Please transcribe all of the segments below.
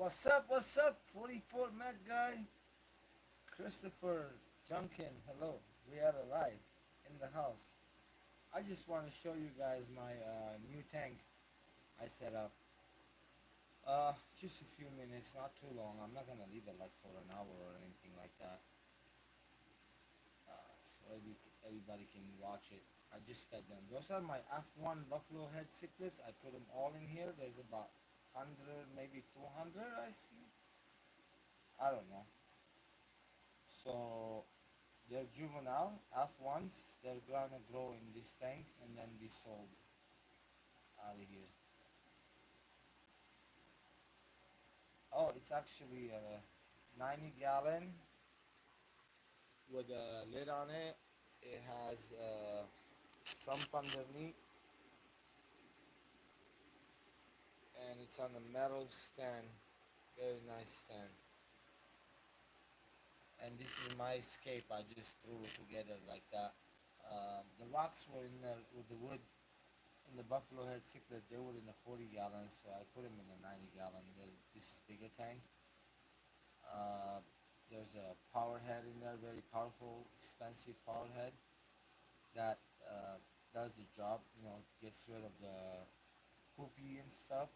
What's up? What's up? 44 Mac guy. Christopher Junkin. Hello. We are alive in the house. I just want to show you guys my new tank I set up. Just a few minutes, not too long. I'm not gonna leave it like for an hour or anything like that. So everybody can watch it. I just fed them. Those are my F1 buffalo head cichlids. I put them all in here. There's about 100, maybe 200. I see. I don't know. So they're juvenile F1s. They're gonna grow in this tank and then be sold out of here. Oh, it's actually a 90 gallon with a lid on it. It has a sump underneath and it's on a metal stand. Very nice stand. And this is my escape. I just threw it together like that. The rocks were in there with the wood in the buffalo head cichlid. They were in a 40 gallon, so I put them in a 90 gallon. This is bigger tank. Uh, there's a power head in there, very powerful, expensive power head that does the job. Gets rid of the poopy and stuff.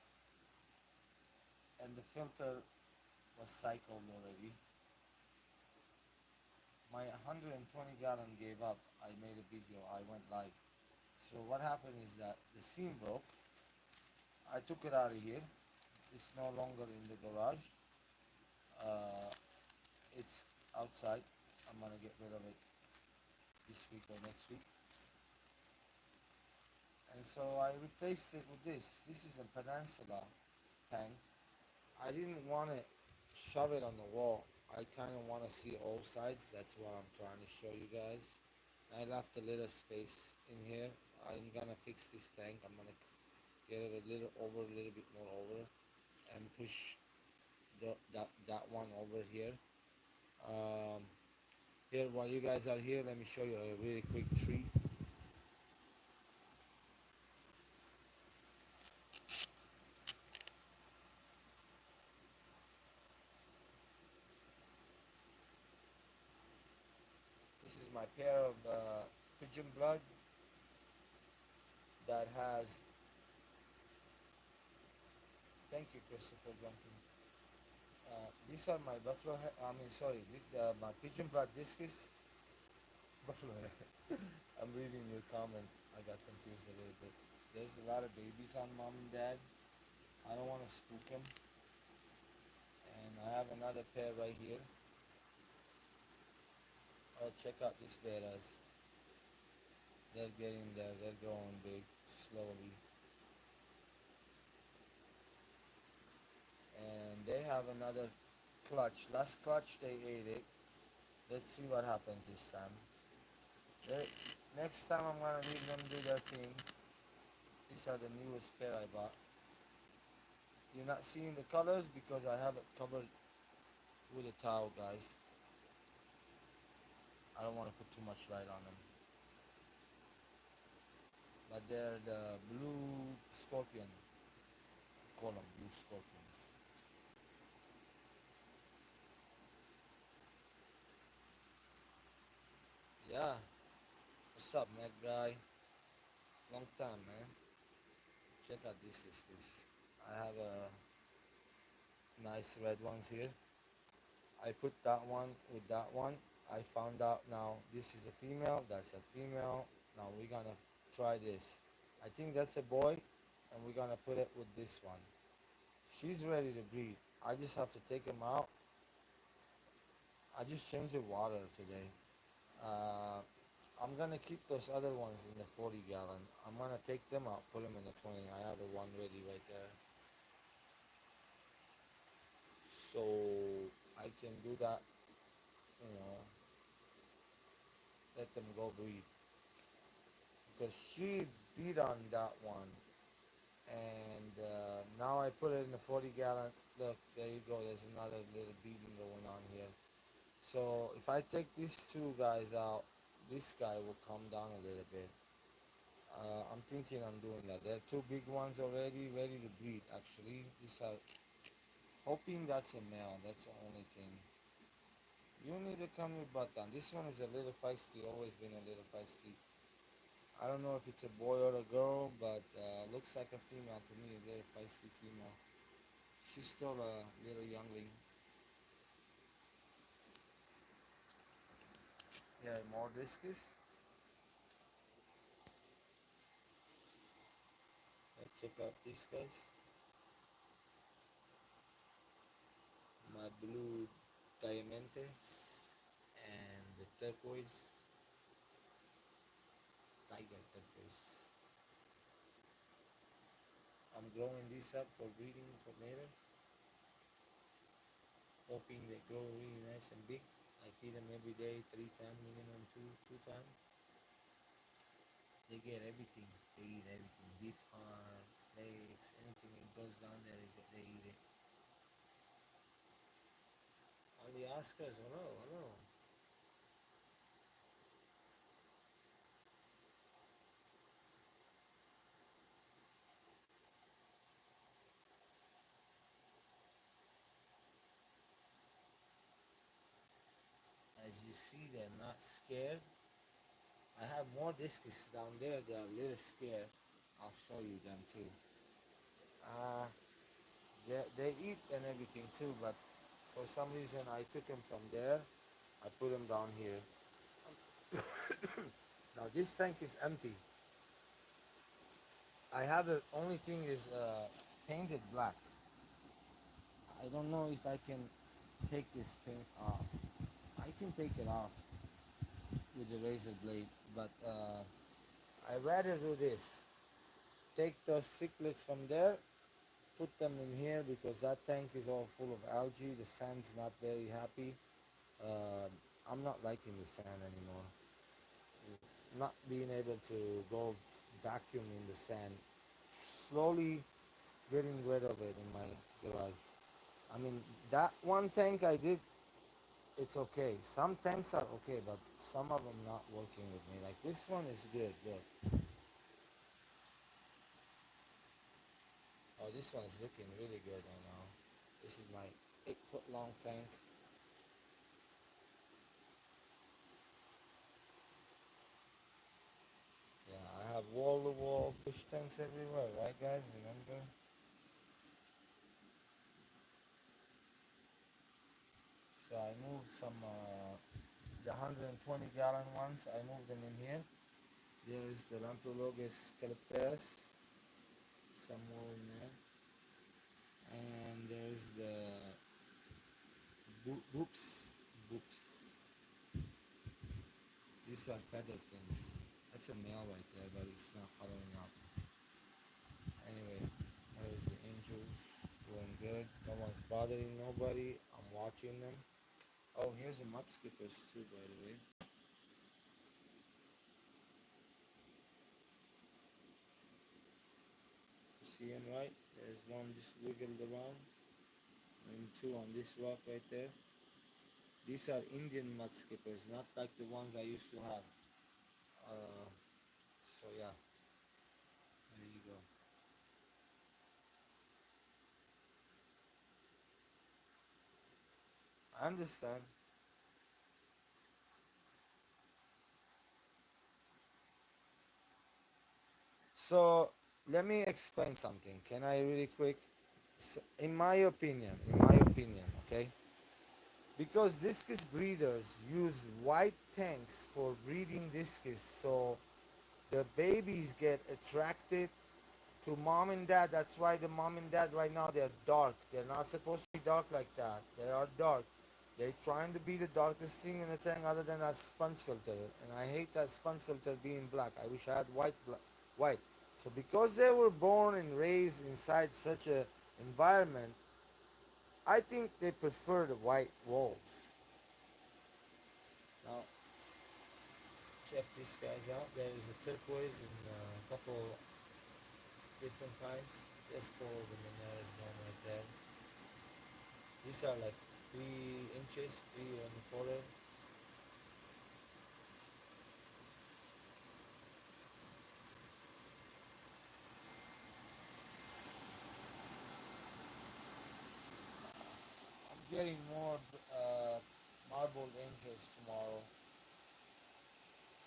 And the filter was cycled already. My 120 gallon gave up. I made a video. I went live. So what happened is that the seam broke. I took it out of here. It's no longer in the garage. Uh, it's outside. I'm gonna get rid of it this week or next week. And so I replaced it with this. This is a Peninsula tank. I didn't want to shove it on the wall. I kind of want to see all sides. That's what I'm trying to show you guys. I left a little space in here. I'm gonna fix this tank. I'm gonna get it a little over, a little bit more over, and push that one over here. Here, while you guys are here, let me show you a really quick treat. This is my pair of pigeon blood that has. Thank you, Christopher Junkin. These are my buffalo. My pigeon blood discus. Buffalo. I'm reading your comment. I got confused a little bit. There's a lot of babies on mom and dad. I don't want to spook them. And I have another pair right here. Oh, check out these betas. They're getting there. They're growing big slowly. And they have another clutch. Last clutch they ate it. Let's see what happens this time. Next time I'm gonna leave them do their thing. These are the newest pair I bought. You're not seeing the colors because I have it covered with a towel, guys. I don't want to put too much light on them. But they're the blue scorpion. Call them blue scorpions. Yeah. What's up, Mac guy? Long time, man. Check out this. I have a nice red ones here. I put that one with that one. I found out now this is a female, that's a female. Now we're gonna try this. I think that's a boy, and we're gonna put it with this one. She's ready to breed. I just have to take him out. I just changed the water today. Uh, I'm gonna keep those other ones in the 40 gallon. I'm gonna take them out, put them in the 20. I have the one ready right there. So I can do that, you know, let them go breed. Because she beat on that one. And now I put it in the 40 gallon. Look, there you go. There's another little beating going on here. So if I take these two guys out, this guy will come down a little bit. I'm thinking I'm doing that. There are two big ones already ready to breed. Actually, these are Hoping that's a male. That's the only thing. You need to come your butt down. This one is a little feisty. Always been a little feisty. I don't know if it's a boy or a girl, but looks like a female to me. A little feisty female. She's still a little youngling. Yeah, more discus. Let's check out this guys. My blue diamante and the turquoise tiger turquoise. I'm growing these up for breeding for later, hoping they grow really nice and big. I feed them every day, 3 times minimum, two times. They get everything. They eat everything. Beef heart, flakes, anything that goes down there, they eat it. On the Oscars, hello, hello. As you see, they're not scared. I have more discus down there. They're a little scared. I'll show you them too. Uh, they eat and everything too, but for some reason I took them from there. I put them down here. Now this tank is empty. I have the only thing is painted black. I don't know if I can take this paint off. I can take it off with the razor blade, but I rather do this. Take those cichlids from there, put them in here because that tank is all full of algae. The sand's not very happy. Uh, I'm not liking the sand anymore. Not being able to go vacuum in the sand. Slowly getting rid of it in my garage. I mean, that one tank I did, it's okay. Some tanks are okay, but some of them not working with me. Like this one is good. Look. Oh, this one is looking really good right now. This is my 8 foot long tank. Yeah, I have wall to wall fish tanks everywhere, right guys? Remember? So I moved some, the 120-gallon ones, I moved them in here. There is the Lampologus calypteris, some more in there. And there's the boops, boops. These are feather fins. That's a male right there, but it's not coloring up. Anyway, there's the angels doing good. No one's bothering nobody. I'm watching them. Oh, here's the mud skippers too, by the way. You see him right? There's one just wiggled around. And two on this rock right there. These are Indian mud skippers, not like the ones I used to have. So yeah, there you go. I understand. So let me explain something. Can I really quick? So, in my opinion, okay, because discus breeders use white tanks for breeding discus, so the babies get attracted to mom and dad. That's why the mom and dad right now they're dark. They're not supposed to be dark like that. They are dark. They're trying to be the darkest thing in the tank other than that sponge filter. And I hate that sponge filter being black. I wish I had white. So because they were born and raised inside such a environment, I think they prefer the white walls. Now check these guys out. There is a turquoise and a couple different kinds. There's four of them in there. There's one right there. These are like 3 inches, 3 1/4. getting more marbled angels tomorrow.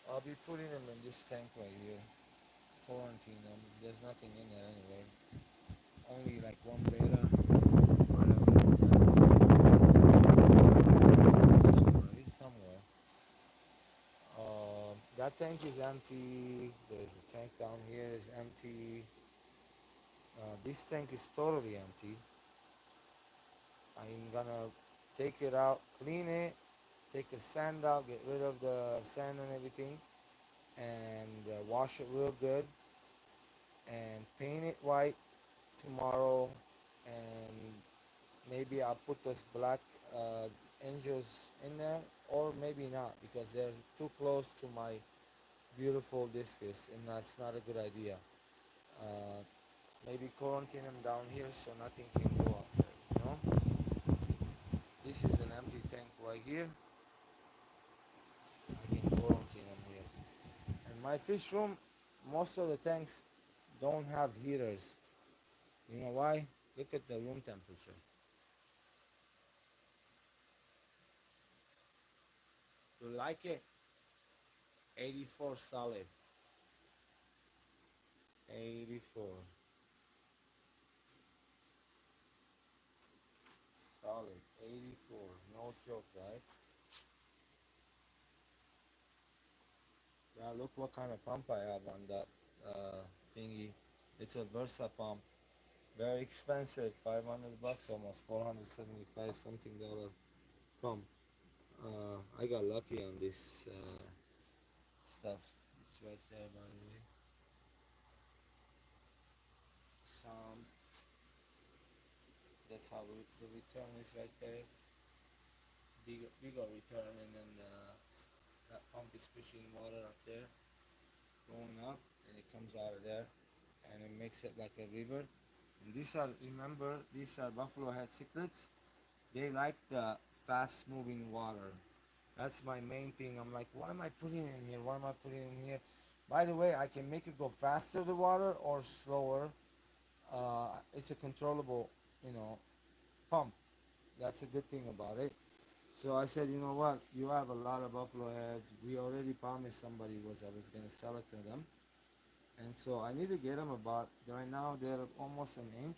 I'll be putting them in this tank right here. Quarantine them. There's nothing in there anyway. Only like one beta. Whatever is somewhere. He's somewhere. That tank is empty. There's a tank down here is empty. This tank is totally empty. I'm gonna take it out, clean it, take the sand out, get rid of the sand and everything, and wash it real good, and paint it white tomorrow, and maybe I'll put those black uh, angels in there, or maybe not because they're too close to my beautiful discus, and that's not a good idea. Uh, Maybe quarantine them down here so nothing can go up there. This is an empty tank right here. I can quarantine them here. And my fish room, most of the tanks don't have heaters. You know why? Look at the room temperature. You like it? 84 solid. 84 solid. 84. No joke, right? Yeah, look what kind of pump I have on that thingy. It's a Versa pump. Very expensive, 500 bucks, almost 475 something dollar pump. I got lucky on this stuff. It's right there, by the way. Sound. That's how the return is right there. Bigger return, and then that pump is pushing water up there, going up, and it comes out of there, and it makes it like a river. And these are, remember, these are buffalo head cichlids. They like the fast moving water. That's my main thing. I'm like, what am I putting in here? What am I putting in here? By the way, I can make it go faster, the water, or slower. It's a controllable, pump. That's a good thing about it. So I said, you know what? You have a lot of buffalo heads. We already promised somebody was I was gonna sell it to them, and so I need to get them about. Right now they're almost an inch.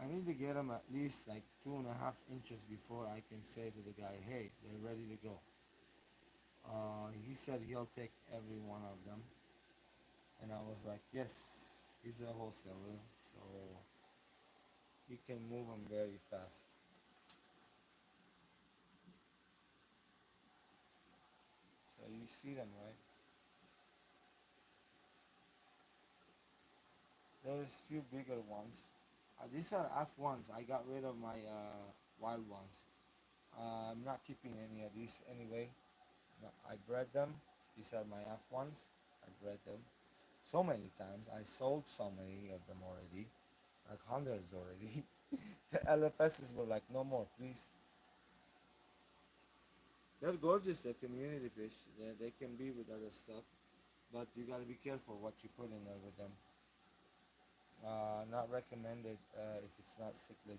I need to get them at least like 2.5 inches before I can say to the guy, hey, they're ready to go. He said he'll take every one of them, and I was like, yes, he's a wholesaler, so he can move them very fast. So you see them, right? There's few bigger ones. These are F1s. I got rid of my wild ones. I'm not keeping any of these anyway. No, I bred them. These are my F1s. I bred them so many times. I sold so many of them already, like hundreds already. The LFSs were like, no more, please. They're gorgeous. They're community fish. They can be with other stuff, but you gotta be careful what you put in there with them. Not recommended if it's not cichlid.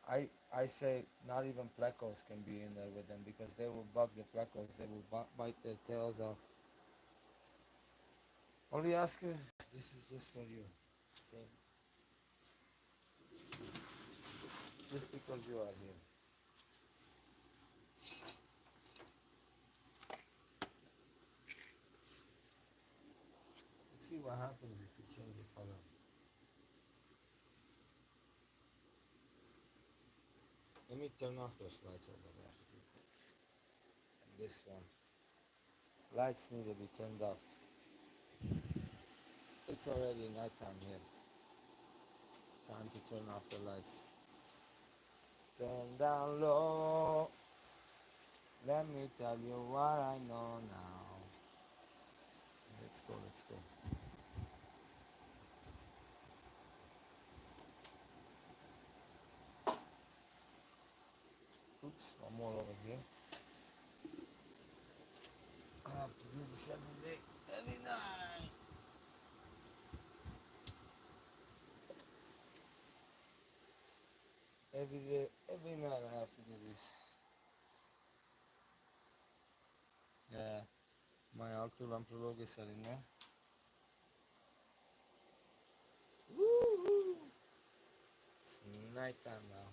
I say not even plecos can be in there with them because they will bug the plecos. They will bite their tails off. Only ask her. This is just for you. Okay? Just because you are here. Let's see what happens if you change the color. Let me turn off those lights over there. And this one. Lights need to be turned off. It's already nighttime here. Time to turn off the lights. Turn down low. Let me tell you what I know now. Let's go, let's go. Oops, one more over here. I have to do this every day, every night. Every day, Don't be mad, I have to do this. Yeah, my alto lamprolog is in there. Woo! It's nighttime now.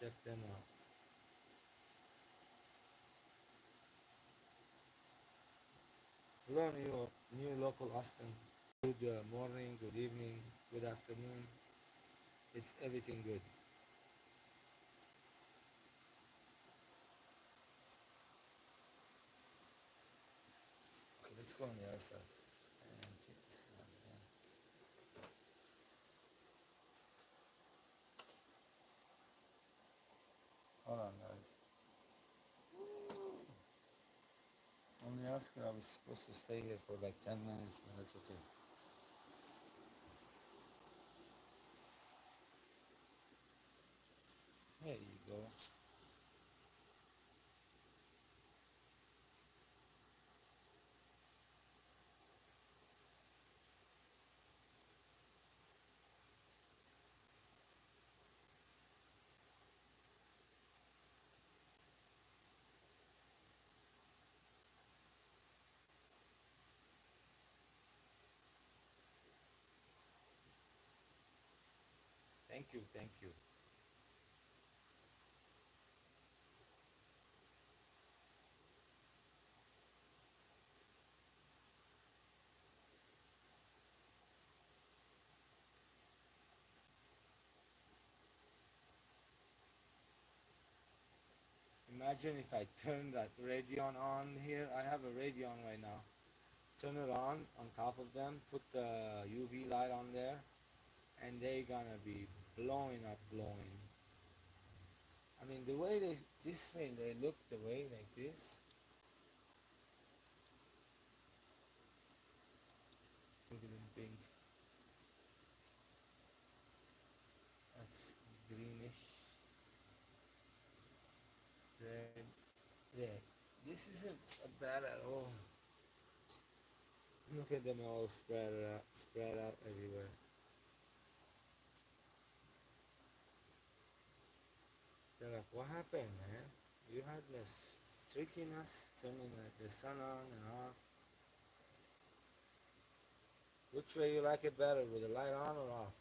Check them out. Hello, new local Austin. Good morning, good evening, good afternoon. It's everything good. Okay, let's go on the other side and check this out. Yeah. Hold on, guys. On the Oscar, I was supposed to stay here for like 10 minutes, but that's okay. There you go. Thank you, thank you. Imagine if I turn that Radeon on here. I have a Radeon right now. Turn it on top of them, put the UV light on there, and they gonna be blowing up, blowing. I mean, the way this way they look the way like this. Look at them pink. That's greenish, red, red. This isn't bad at all. Look at them all spread out everywhere. They're like, what happened, man? You had this trickiness, turning the sun on and off. Which way you like it better, with the light on or off?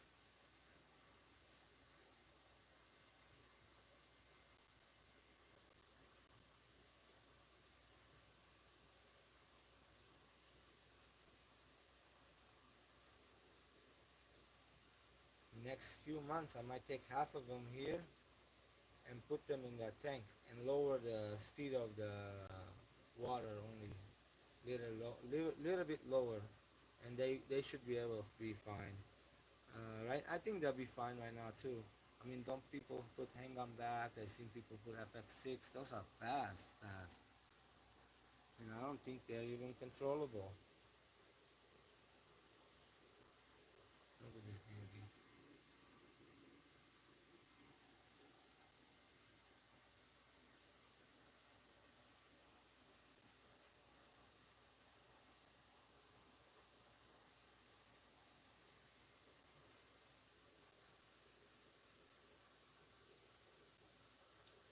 Next few months, I might take half of them here and put them in that tank and lower the speed of the water only, little bit lower, and they should be able to be fine. Right, I think they'll be fine right now too. I mean, don't people put hang on back? I've seen people put FX6. Those are fast, fast. And I don't think they're even controllable. Look at this beauty.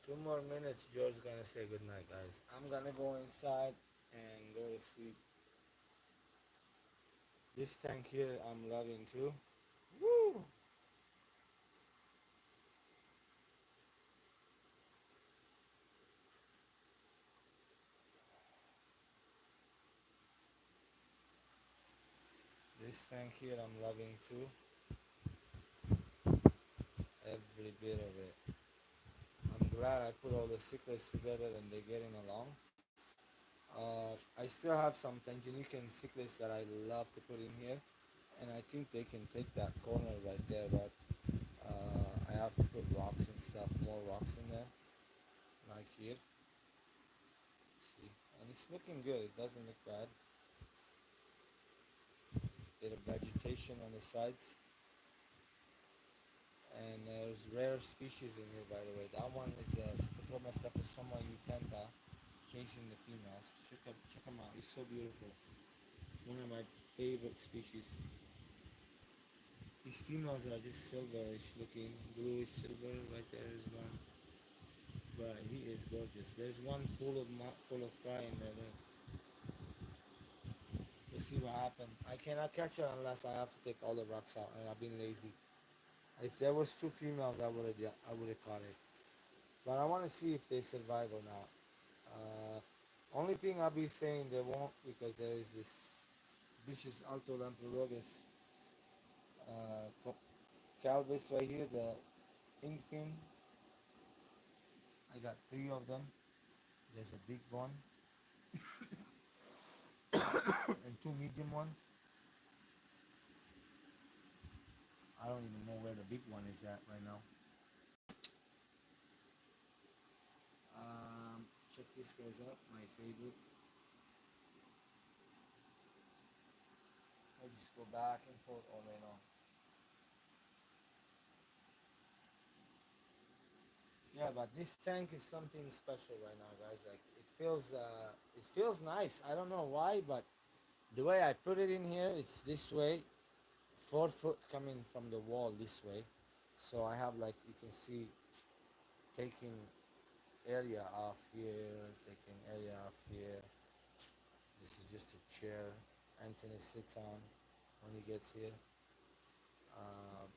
2 more minutes, George's gonna say goodnight, guys. I'm gonna go inside and go to sleep. This tank here, I'm loving too. Woo! This tank here, I'm loving too. Every bit of it. I'm glad I put all the cichlids together and they're getting along. I still have some Tanganyika cichlids that I love to put in here, and I think they can take that corner right there, but I have to put rocks and stuff, more rocks in there, like here. See, and it's looking good. It doesn't look bad. Bit of vegetation on the sides, and there's rare species in here, by the way. That one is Scotoma steposoma utenta, chasing the females. Check them out. It's so beautiful. One of my favorite species. These females are just silverish looking, bluish silver. Right there is one. But he is gorgeous. There's one full of fry in there. Look. We'll see what happened. I cannot catch it unless I have to take all the rocks out, and I've been lazy. If there was two females, I would have caught it. But I want to see if they survive or not. Only thing I'll be saying they won't because there is this vicious alto lamprologus calvis right here, the ink fin. I got three of them. There's a big one and two medium ones. I don't even know where the big one is at right now. Check this guys out. My favorite. I just go back and forth all day long. Yeah, but this tank is something special right now, guys. Like it feels nice. I don't know why, but the way I put it in here, it's this way, 4 foot coming from the wall this way. So I have like you can see taking area off here, taking area off here. This is just a chair Anthony sits on when he gets here. Um,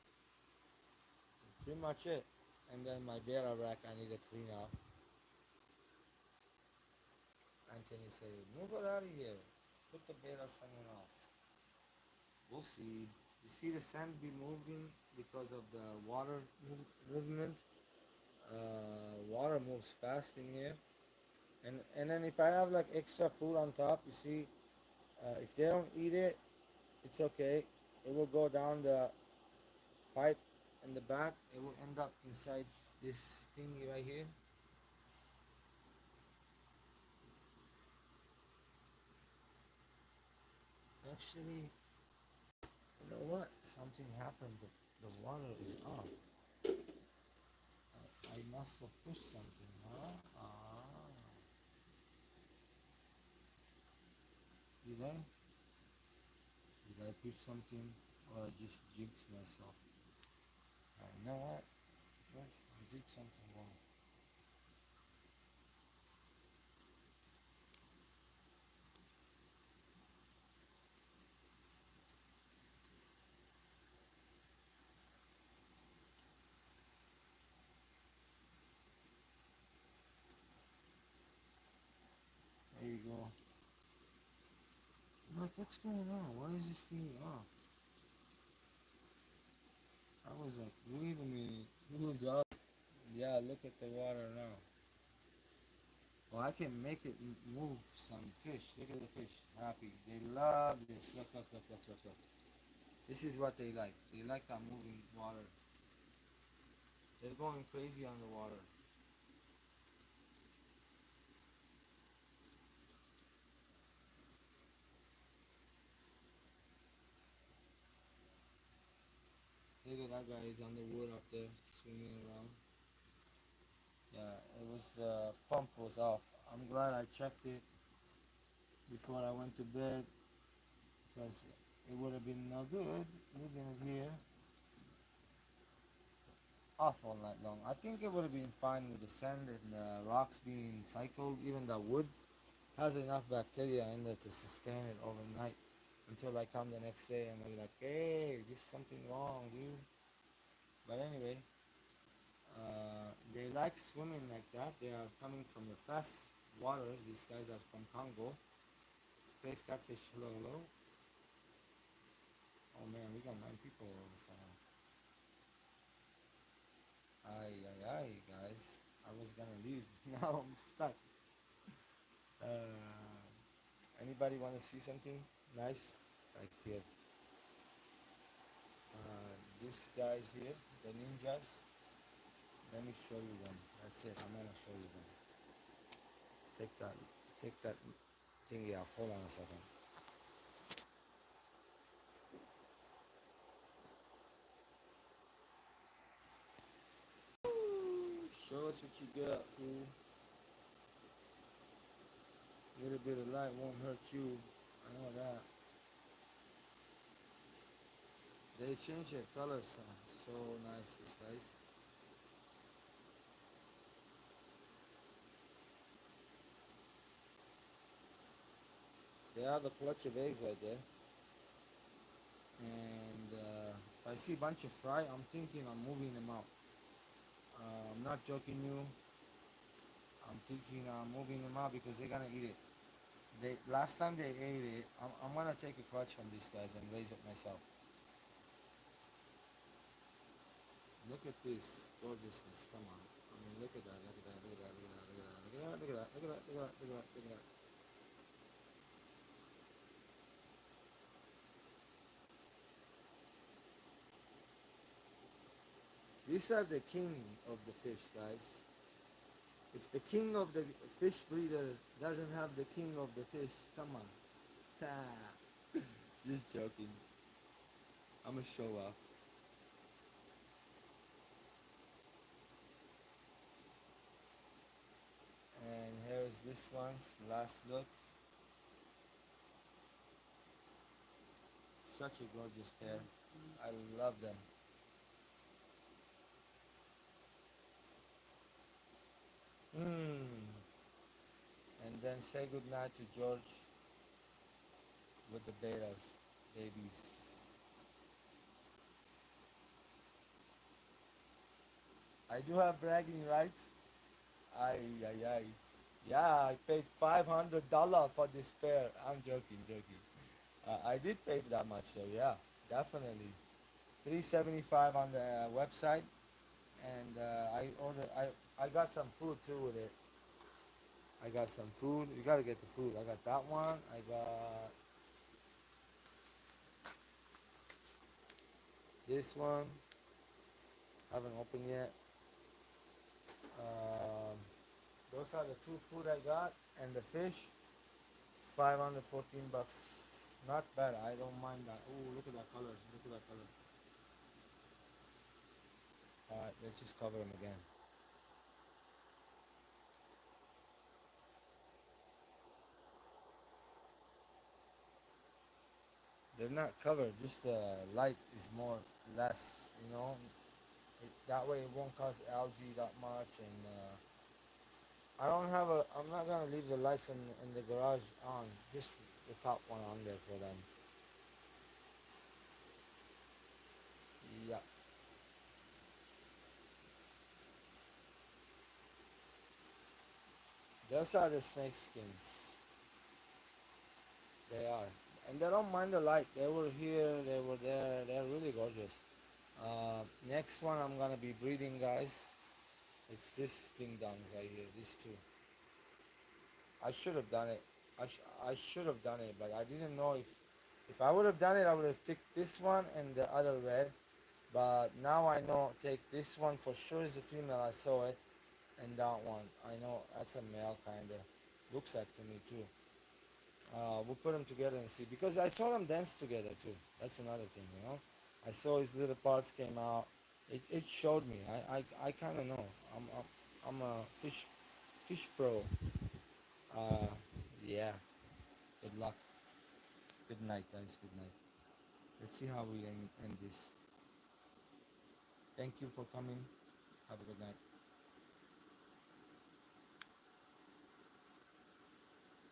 Pretty much it. And then my bear rack I need to clean up. Anthony said, move it out of here. Put the bear somewhere else. We'll see. You see the sand be moving because of the water movement. Water moves fast in here. And then if I have like extra food on top, you see, if they don't eat it, it's okay. It will go down the pipe in the back. It will end up inside this thingy right here. Actually, you know what? Something happened. The water is off. I must have pushed something, huh? Did I? Did I push something? Or I just jinxed myself? You know what? I did something wrong. There you go. Look, what's going on? Why is this thing off? I was like, wait a minute. Who's off? Yeah, look at the water now. Well, I can make it move some fish. Look at the fish. Happy. They love this. Look, look, look, look, look, look. This is what they like. They like that moving water. They're going crazy on the water. Look at that guy. He's on the wood up there, swimming around. Yeah, it was pump was off. I'm glad I checked it before I went to bed because it would have been no good leaving it here off all night long. I think it would have been fine with the sand and the rocks being cycled. Even the wood has enough bacteria in there to sustain it overnight until I come the next day and be like, hey, there's something wrong, dude. But anyway, they like swimming like that. They are coming from the fast waters. These guys are from Congo. Place catfish, hello, hello. Oh man, we got 9 people all of a sudden. Ay, ay, ay, guys. I was gonna leave. Now I'm stuck. Uh, Anybody want to see something nice? Like here. These guys here, the ninjas. Let me show you them. That's it. I'm gonna show you them. Take that. Take that thingy out. Hold on a second. Show us what you got, fool. A little bit of light won't hurt you. I know that. They change their colors. So nice, these guys. They are the clutch of eggs right there. And if I see a bunch of fry, I'm thinking I'm moving them out. I'm not joking you. I'm thinking I'm moving them out because they're gonna eat it. They last time they ate it. I'm gonna take a clutch from these guys and raise it myself. Look at this gorgeousness. Come on. I mean, look at that. Look at that. Look at that. Look at that. Look at that. Look at that. Look at that. Look at that. Look at that. Look at that. These are the king of the fish, guys. If the king of the fish breeder doesn't have the king of the fish, come on. Just joking. I'm a show off. And here's this one's last look. Such a gorgeous pair. I love them. Mm. And then say goodnight to George with the betas, babies. I do have bragging rights. Ay, ay, ay. Yeah, I paid $500 for this pair. I'm joking, joking. I did pay that much though. Yeah, definitely. 375 on the website, and I ordered. I got some food too with it. I got some food. You gotta get the food. I got that one. I got this one. Haven't opened yet. Um, those are the two food I got, and the fish. 514 bucks. Not bad. I don't mind that. Oh, look at that color. Look at that color. All right, let's just cover them again. They're not covered. Just the light is more less. That way it won't cause algae that much. And I don't have a. I'm not gonna leave the lights in the garage on. Just the top one on there for them. Yeah, those are the snake skins. They are, and they don't mind the light. They were here. They were there. They're really gorgeous. Next one I'm gonna be breeding, guys. It's this ding dongs right here. These two. I should have done it. I should have done it, but I didn't know if I would have done it, I would have picked this one and the other red. But now I know take this one for sure is a female. I saw it, and that one I know that's a male kind of. Looks like to me too. We'll put them together and see because I saw them dance together too. That's another thing. I saw his little parts came out. It showed me. I kind of know. I'm a fish pro. Uh, yeah. Good luck. Good night, guys. Good night. Let's see how we end this. Thank you for coming. Have a good night.